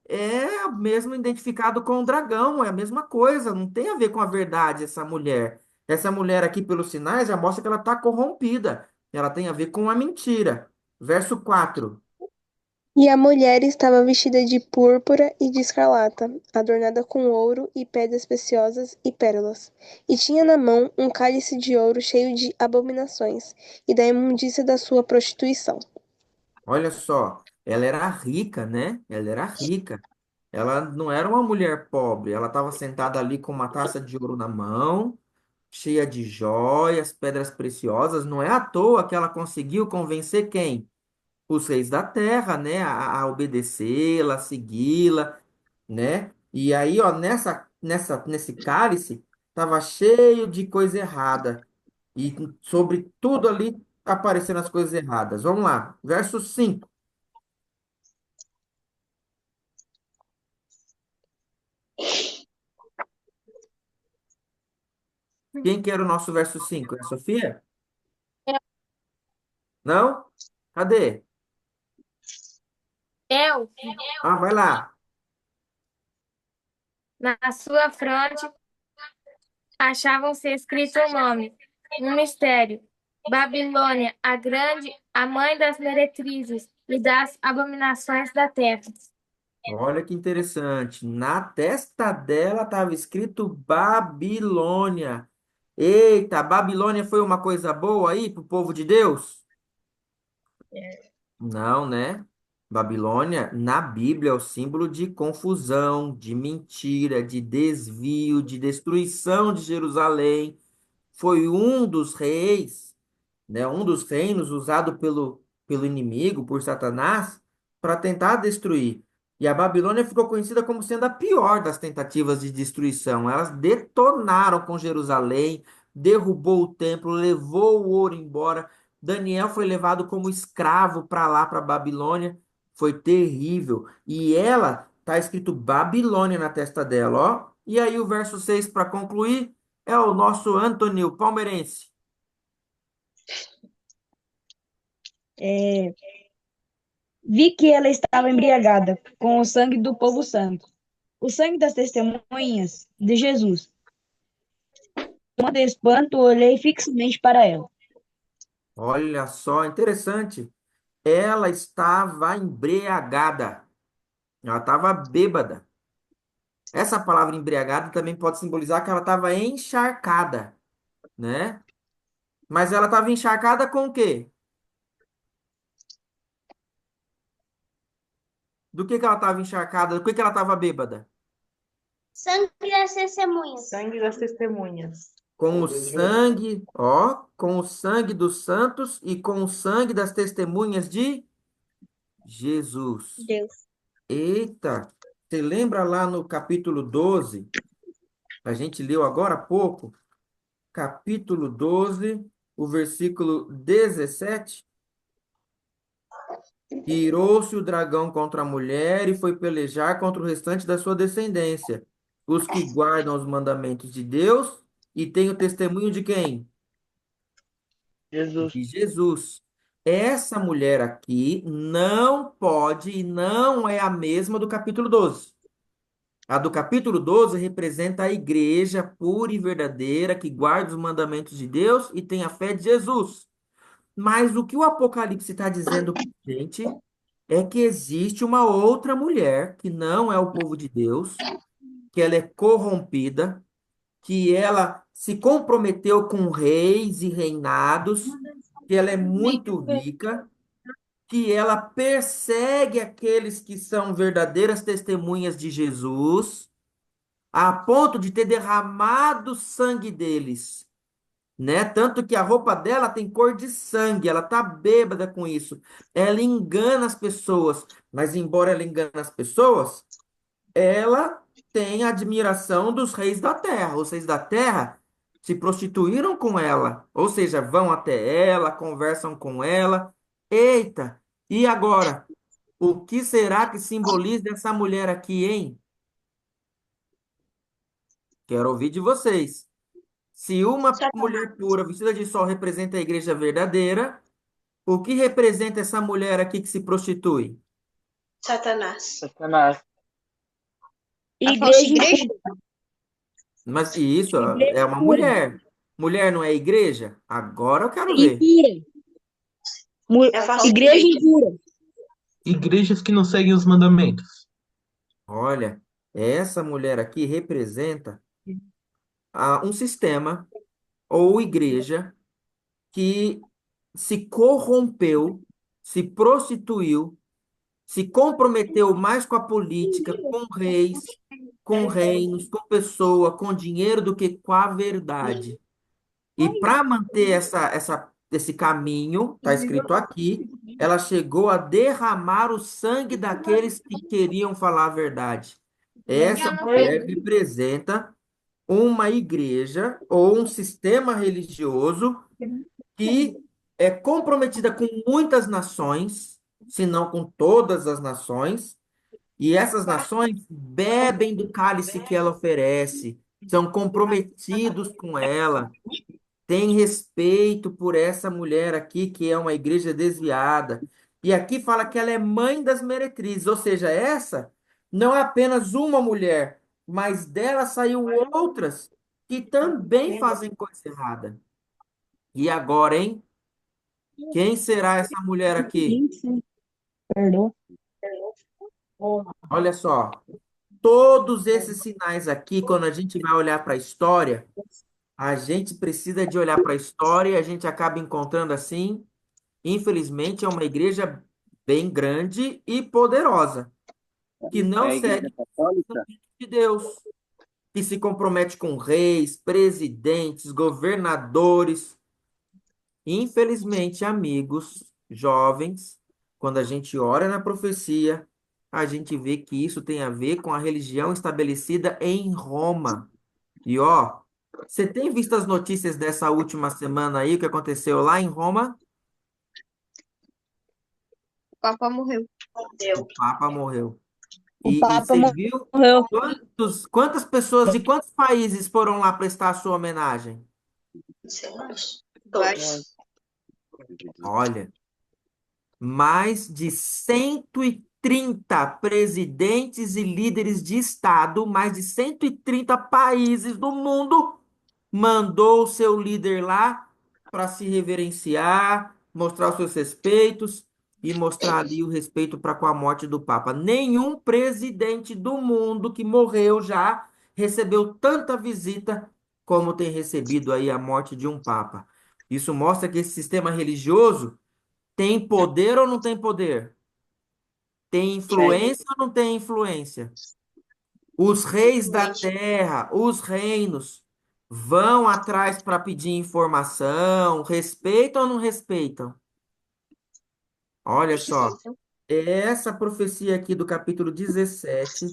[SPEAKER 2] é mesmo identificado com o dragão, é a mesma coisa, não tem a ver com a verdade essa mulher. Essa mulher aqui, pelos sinais, já mostra que ela está corrompida. Ela tem a ver com a mentira. Verso 4.
[SPEAKER 16] E a mulher estava vestida de púrpura e de escarlata, adornada com ouro e pedras preciosas e pérolas. E tinha na mão um cálice de ouro cheio de abominações e da imundícia da sua prostituição.
[SPEAKER 2] Olha só, ela era rica, né? Ela era rica. Ela não era uma mulher pobre. Ela estava sentada ali com uma taça de ouro na mão, cheia de joias, pedras preciosas. Não é à toa que ela conseguiu convencer quem? Os reis da terra, né? A obedecê-la, a segui-la, né? E aí, ó, nesse cálice, estava cheio de coisa errada. E sobre tudo ali aparecendo as coisas erradas. Vamos lá, verso 5. Quem que era o nosso verso 5? É a Sofia? Não? Cadê?
[SPEAKER 18] Eu,
[SPEAKER 2] Ah, vai lá.
[SPEAKER 18] na sua fronte, achavam-se escrito o nome, um mistério. Babilônia, a grande, a mãe das meretrizes e das abominações da terra.
[SPEAKER 2] Olha que interessante. Na testa dela estava escrito Babilônia. Eita, Babilônia foi uma coisa boa aí para o povo de Deus? Não, né? Babilônia, na Bíblia, é o símbolo de confusão, de mentira, de desvio, de destruição de Jerusalém. Foi um dos reis, né? Um dos reinos usado pelo inimigo, por Satanás, para tentar destruir. E a Babilônia ficou conhecida como sendo a pior das tentativas de destruição. Elas detonaram com Jerusalém, derrubou o templo, levou o ouro embora. Daniel foi levado como escravo para lá, para a Babilônia. Foi terrível. E ela, tá escrito Babilônia na testa dela, ó. E aí o verso 6 para concluir é o nosso Antônio palmeirense.
[SPEAKER 19] Vi que ela estava embriagada com o sangue do povo santo, o sangue das testemunhas de Jesus. Com de espanto, olhei fixamente para ela.
[SPEAKER 2] Olha só, interessante. Ela estava embriagada. Ela estava bêbada. Essa palavra embriagada também pode simbolizar que ela estava encharcada, né? Mas ela estava encharcada com o quê? Do que ela estava encharcada? Do que ela estava bêbada?
[SPEAKER 8] Sangue das testemunhas.
[SPEAKER 15] Sangue das testemunhas.
[SPEAKER 2] Com o sangue, ó, com o sangue dos santos e com o sangue das testemunhas de Jesus.
[SPEAKER 8] Deus.
[SPEAKER 2] Eita! Você lembra lá no capítulo 12? A gente leu agora há pouco, capítulo 12, o versículo 17. Irou-se o dragão contra a mulher e foi pelejar contra o restante da sua descendência, os que guardam os mandamentos de Deus e têm o testemunho de quem?
[SPEAKER 6] Jesus.
[SPEAKER 2] De Jesus. Essa mulher aqui não pode e não é a mesma do capítulo 12. A do capítulo 12 representa a igreja pura e verdadeira que guarda os mandamentos de Deus e tem a fé de Jesus. Mas o que o Apocalipse está dizendo para a gente é que existe uma outra mulher que não é o povo de Deus, que ela é corrompida, que ela se comprometeu com reis e reinados, que ela é muito rica, que ela persegue aqueles que são verdadeiras testemunhas de Jesus, a ponto de ter derramado o sangue deles, né? Tanto que a roupa dela tem cor de sangue, ela tá bêbada com isso. Ela engana as pessoas, mas embora ela engane as pessoas, ela tem a admiração dos reis da terra. Os reis da terra se prostituíram com ela, ou seja, vão até ela, conversam com ela. Eita! E agora, o que será que simboliza essa mulher aqui, hein? Quero ouvir de vocês. Se uma mulher pura vestida de sol representa a igreja verdadeira, o que representa essa mulher aqui que se prostitui?
[SPEAKER 3] Satanás.
[SPEAKER 6] Satanás.
[SPEAKER 3] A falsa
[SPEAKER 19] Igreja
[SPEAKER 3] igreja?
[SPEAKER 19] impura.
[SPEAKER 2] Mas isso ó,
[SPEAKER 19] Igreja
[SPEAKER 2] é uma
[SPEAKER 19] impura.
[SPEAKER 2] mulher. Mulher não é igreja? Agora eu quero ver.
[SPEAKER 19] Impura.
[SPEAKER 3] É a falsa
[SPEAKER 19] Igreja
[SPEAKER 3] igreja.
[SPEAKER 19] impura.
[SPEAKER 4] Igrejas que não seguem os mandamentos.
[SPEAKER 2] Olha, essa mulher aqui representa um sistema ou igreja que se corrompeu, se prostituiu, se comprometeu mais com a política, com reis, com reinos, com pessoa, com dinheiro do que com a verdade. E para manter esse caminho, está escrito aqui, ela chegou a derramar o sangue daqueles que queriam falar a verdade. Essa mulher representa uma igreja ou um sistema religioso que é comprometida com muitas nações, se não com todas as nações, e essas nações bebem do cálice que ela oferece, são comprometidos com ela, têm respeito por essa mulher aqui, que é uma igreja desviada. E aqui fala que ela é mãe das meretrizes, ou seja, essa não é apenas uma mulher, mas dela saiu outras que também fazem coisa errada. E agora, hein? Quem será essa mulher aqui?
[SPEAKER 19] Perdão.
[SPEAKER 2] Olha só, todos esses sinais aqui, quando a gente vai olhar para a história, a gente precisa de olhar para a história e a gente acaba encontrando assim, infelizmente, é uma igreja bem grande e poderosa, que
[SPEAKER 9] É
[SPEAKER 2] não
[SPEAKER 9] a Igreja
[SPEAKER 2] segue
[SPEAKER 9] Católica?
[SPEAKER 2] de Deus, que se compromete com reis, presidentes, governadores. Infelizmente, amigos, jovens, quando a gente ora na profecia, a gente vê que isso tem a ver com a religião estabelecida em Roma. E ó, você tem visto as notícias dessa última semana aí, o que aconteceu lá em Roma?
[SPEAKER 8] O Papa morreu.
[SPEAKER 2] O Papa morreu.
[SPEAKER 19] O
[SPEAKER 2] E
[SPEAKER 19] Papa
[SPEAKER 2] você viu
[SPEAKER 19] morreu.
[SPEAKER 2] quantas pessoas de quantos países foram lá prestar a sua homenagem?
[SPEAKER 3] Todos.
[SPEAKER 2] Olha, mais de 130 presidentes e líderes de Estado, mais de 130 países do mundo, mandou o seu líder lá para se reverenciar, mostrar os seus respeitos e mostrar ali o respeito para com a morte do Papa. Nenhum presidente do mundo que morreu já recebeu tanta visita como tem recebido aí a morte de um Papa. Isso mostra que esse sistema religioso tem poder ou não tem poder? Tem influência ou não tem influência? Os reis da terra, os reinos, vão atrás para pedir informação, respeitam ou não respeitam? Olha só, essa profecia aqui do capítulo 17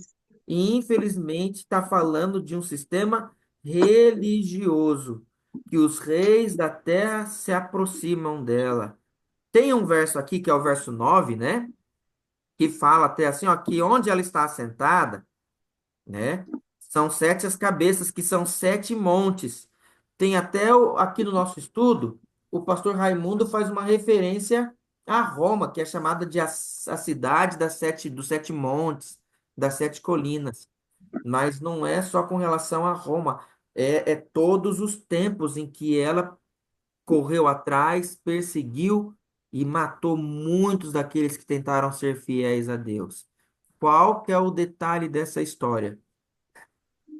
[SPEAKER 2] E, infelizmente, está falando de um sistema religioso, que os reis da terra se aproximam dela. Tem um verso aqui, que é o verso 9, né? Que fala até assim, ó, que onde ela está assentada, né? São sete as cabeças, que são sete montes. Tem até aqui no nosso estudo, o pastor Raimundo faz uma referência a Roma, que é chamada de a cidade dos sete montes, das sete colinas. Mas não é só com relação a Roma, é todos os tempos em que ela correu atrás, perseguiu e matou muitos daqueles que tentaram ser fiéis a Deus. Qual que é o detalhe dessa história?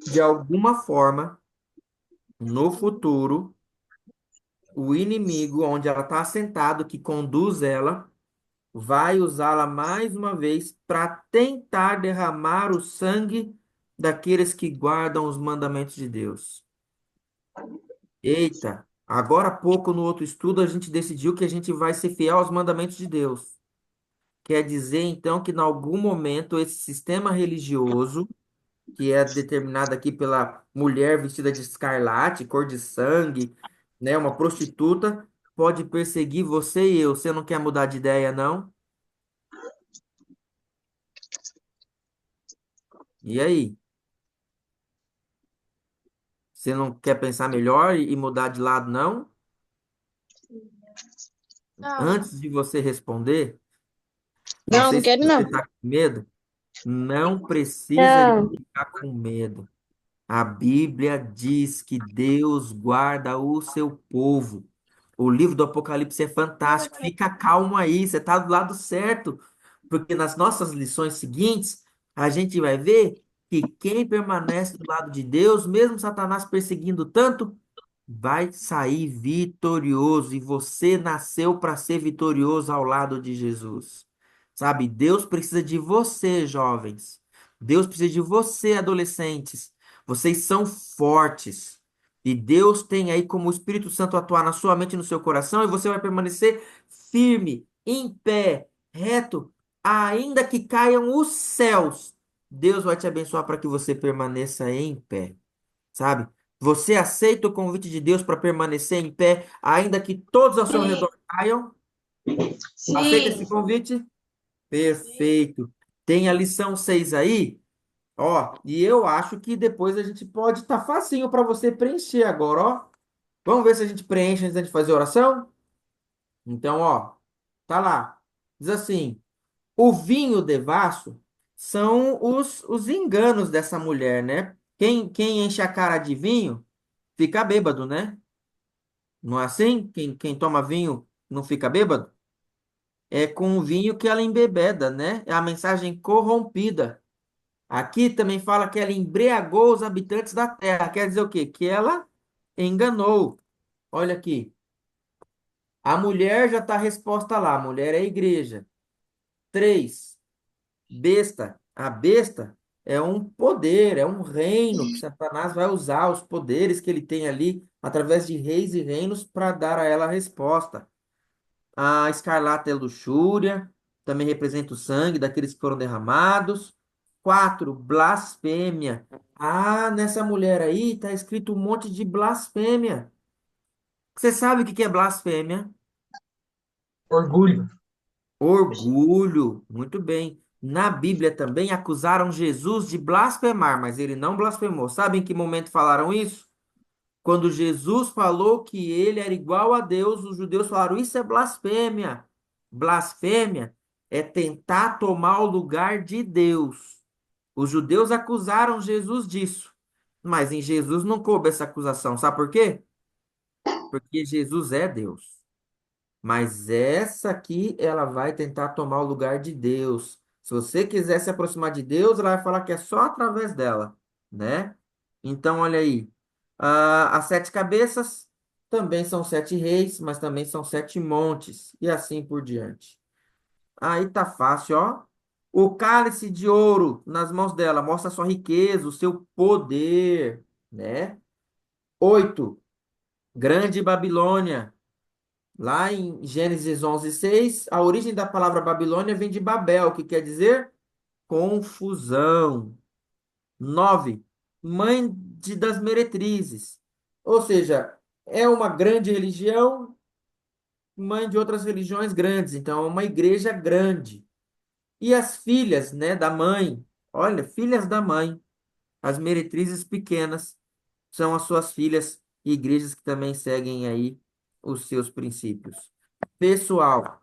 [SPEAKER 2] De alguma forma, no futuro, o inimigo, onde ela está assentado, que conduz ela, vai usá-la mais uma vez para tentar derramar o sangue daqueles que guardam os mandamentos de Deus. Eita, agora há pouco no outro estudo a gente decidiu que a gente vai ser fiel aos mandamentos de Deus. Quer dizer, então, que em algum momento esse sistema religioso, que é determinado aqui pela mulher vestida de escarlate, cor de sangue, né, uma prostituta, pode perseguir você e eu. Você não quer mudar de ideia, não? E aí? Você não quer pensar melhor e mudar de lado, não?
[SPEAKER 10] Não,
[SPEAKER 2] Antes de você responder, não
[SPEAKER 10] não,
[SPEAKER 2] sei
[SPEAKER 10] não
[SPEAKER 2] se
[SPEAKER 10] quero
[SPEAKER 2] você
[SPEAKER 10] não.
[SPEAKER 2] está com medo. Não precisa de
[SPEAKER 7] Não.
[SPEAKER 2] ficar com medo. A Bíblia diz que Deus guarda o seu povo. O livro do Apocalipse é fantástico. Fica calmo aí, você está do lado certo. Porque nas nossas lições seguintes, a gente vai ver que quem permanece do lado de Deus, mesmo Satanás perseguindo tanto, vai sair vitorioso. E você nasceu para ser vitorioso ao lado de Jesus. Sabe? Deus precisa de você, jovens. Deus precisa de você, adolescentes. Vocês são fortes. E Deus tem aí como o Espírito Santo atuar na sua mente e no seu coração, e você vai permanecer firme, em pé, reto, ainda que caiam os céus. Deus vai te abençoar para que você permaneça em pé, sabe? Você aceita o convite de Deus para permanecer em pé, ainda que todos ao seu redor caiam? Aceita esse
[SPEAKER 15] Sim.
[SPEAKER 2] convite? Perfeito. Tem a lição 6 aí? Ó, e eu acho que depois a gente pode estar facinho para você preencher agora, ó. Vamos ver se a gente preenche antes de fazer a oração? Então, ó, tá lá. Diz assim: o vinho devasso são os enganos dessa mulher, né? Quem enche a cara de vinho fica bêbado, né? Não é assim? Quem toma vinho não fica bêbado? É com o vinho que ela embebeda, né? É a mensagem corrompida. Aqui também fala que ela embriagou os habitantes da terra. Quer dizer o quê? Que ela enganou. Olha aqui. A mulher já está a resposta lá. A mulher é a igreja. 3. Besta. A besta é um poder, é um reino que Satanás vai usar os poderes que ele tem ali através de reis e reinos para dar a ela a resposta. A escarlata é luxúria, também representa o sangue daqueles que foram derramados. 4, blasfêmia. Ah, nessa mulher aí está escrito um monte de blasfêmia. Você sabe o que que é blasfêmia?
[SPEAKER 4] Orgulho.
[SPEAKER 2] Orgulho. Muito bem. Na Bíblia também acusaram Jesus de blasfemar, mas ele não blasfemou. Sabe em que momento falaram isso? Quando Jesus falou que ele era igual a Deus, os judeus falaram: isso é blasfêmia. Blasfêmia é tentar tomar o lugar de Deus. Os judeus acusaram Jesus disso, mas em Jesus não coube essa acusação. Sabe por quê? Porque Jesus é Deus. Mas essa aqui, ela vai tentar tomar o lugar de Deus. Se você quiser se aproximar de Deus, ela vai falar que é só através dela, né? Então, olha aí. As sete cabeças também são sete reis, mas também são sete montes, e assim por diante. Aí tá fácil, ó. O cálice de ouro nas mãos dela mostra a sua riqueza, o seu poder, né? 8. Grande Babilônia. Lá em Gênesis 11:6, a origem da palavra Babilônia vem de Babel, que quer dizer confusão. 9, das meretrizes. Ou seja, é uma grande religião, mãe de outras religiões grandes. Então, é uma igreja grande. E as filhas, né, da mãe. Olha, filhas da mãe. As meretrizes pequenas são as suas filhas e igrejas que também seguem aí os seus princípios. Pessoal,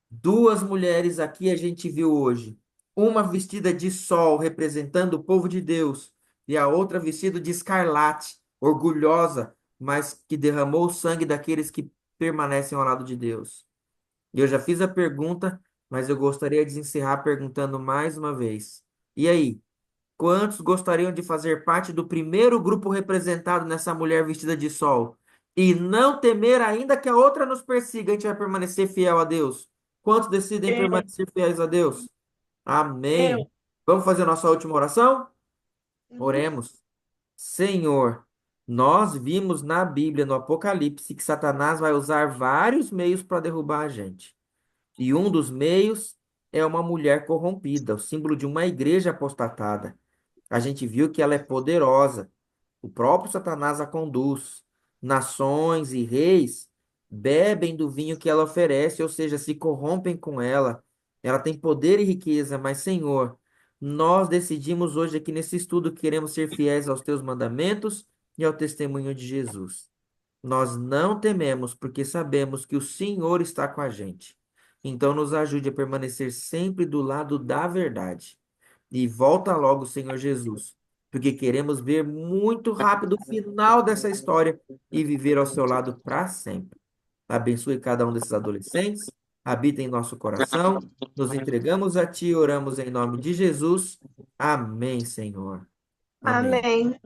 [SPEAKER 2] duas mulheres aqui a gente viu hoje. Uma vestida de sol, representando o povo de Deus, e a outra vestida de escarlate, orgulhosa, mas que derramou o sangue daqueles que permanecem ao lado de Deus. Eu já fiz a pergunta, mas eu gostaria de encerrar perguntando mais uma vez. E aí, quantos gostariam de fazer parte do primeiro grupo representado nessa mulher vestida de sol? E não temer ainda que a outra nos persiga, a gente vai permanecer fiel a Deus. Quantos decidem permanecer fiéis a Deus? Amém.
[SPEAKER 15] Eu.
[SPEAKER 2] Vamos fazer a nossa última oração? Oremos. Senhor, nós vimos na Bíblia, no Apocalipse, que Satanás vai usar vários meios para derrubar a gente. E um dos meios é uma mulher corrompida, o símbolo de uma igreja apostatada. A gente viu que ela é poderosa. O próprio Satanás a conduz. Nações e reis bebem do vinho que ela oferece, ou seja, se corrompem com ela. Ela tem poder e riqueza, mas, Senhor, nós decidimos hoje aqui nesse estudo que queremos ser fiéis aos teus mandamentos e ao testemunho de Jesus. Nós não tememos, porque sabemos que o Senhor está com a gente. Então, nos ajude a permanecer sempre do lado da verdade. E volta logo, Senhor Jesus, porque queremos ver muito rápido o final dessa história e viver ao seu lado para sempre. Abençoe cada um desses adolescentes, habita em nosso coração. Nos entregamos a Ti e oramos em nome de Jesus. Amém, Senhor. Amém.
[SPEAKER 3] Amém.